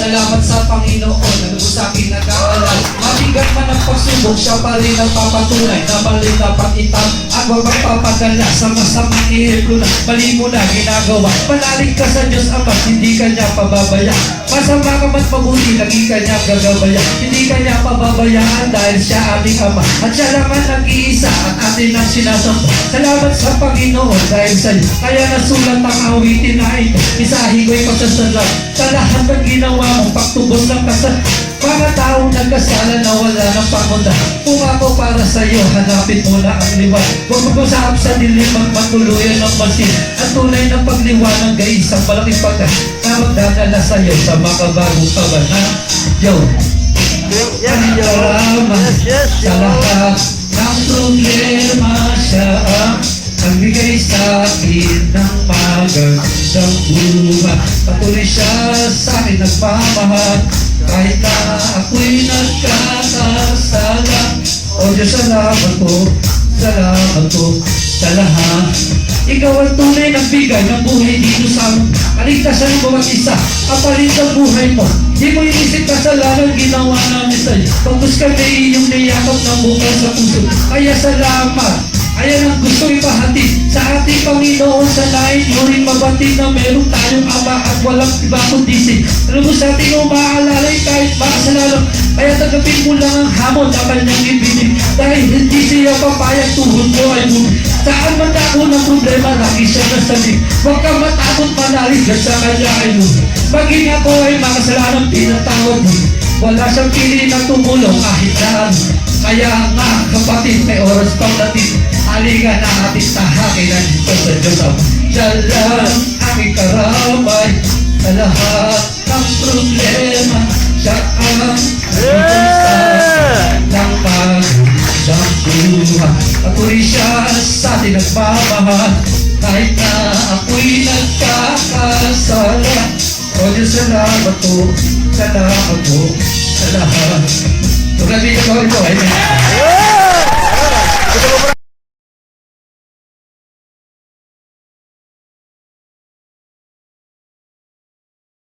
Salamat sa Panginoon na lubos sa aking nag-aalala. Mabigat man ang pagsubok, siya pa rin ang papatunay na mali dapat itang at huwag magpapadala sa masamang ihiplo na mali mo na ginagawa. Manalig ka sa Diyos Ama, hindi ka niya pababaya. Masama ka man mabuti, lagi ka niya gagabaya. Hindi ka niya pababayaan dahil siya aming Ama. At siya naman nag-iisa at atin ang sinasamba. Salamat sa Panginoon dahil sa iyo. Kaya nasulat ang awitin na ito. Isahin ko'y pagsasalam sa lahat ng ginawa mong pagtubos ng kasal. Mga taong nagkasala na wala ng pangunahan. Kung ako para sa iyo, hanapin mo na ang liwanag. Huwag mag-usap sa dilim ang matuluyan ng masin. At tunay ng pagliwanag ay isang malaking pagkat na magdadala sa iyo sa makabagong kabanan. Yo! Salamat sa lahat ng problema siya ang nagbigay sa akin ng magandang buhay. Patuloy siya sa akin nagmamahal kahit na ako'y nagkakasala. O Diyos, salamat po sa lahat. Ikaw ang tunay ng bigay ng buhay dito sa amin. Kaligtasan ng bawat isa, kapalit ang buhay mo. Di mo inisip kasalanan ginawa namin sa'yo. Pagkus ka na iyong niyakap ng bukal sa puso. Kaya salamat. Ayan ang gusto ipahatid sa ating Panginoon. Sa lain mo rin mabatid na meron tayong Ama at walang iba kundi si lubos sa ating umaalalay kahit makasalanan. Kaya tagapin mo lang ang hamon na kanyang ibinig. Dahil hindi siya papayag tuhod mo ay mo. Saan man ako ng problema, lagi siya nasalig. Huwag kang matakot manalig at sa kanya ay mo. Maging ako ay makasalanan pinatawad mo. Wala siyang pili na tumulong kahit na ano. Kaya nga kapatid, may oras pang natin. Halika na ating tahakin na dito sa Diyos. Siya lang aking karamay sa lahat ng problema. Siya ang nagpunta ng magandang buhay. Patuloy siya sa atin nagmamahal kahit na ako'y nagkakasala. O Diyos, salamat po sa lahat. Tugabi ka ko ito, amen.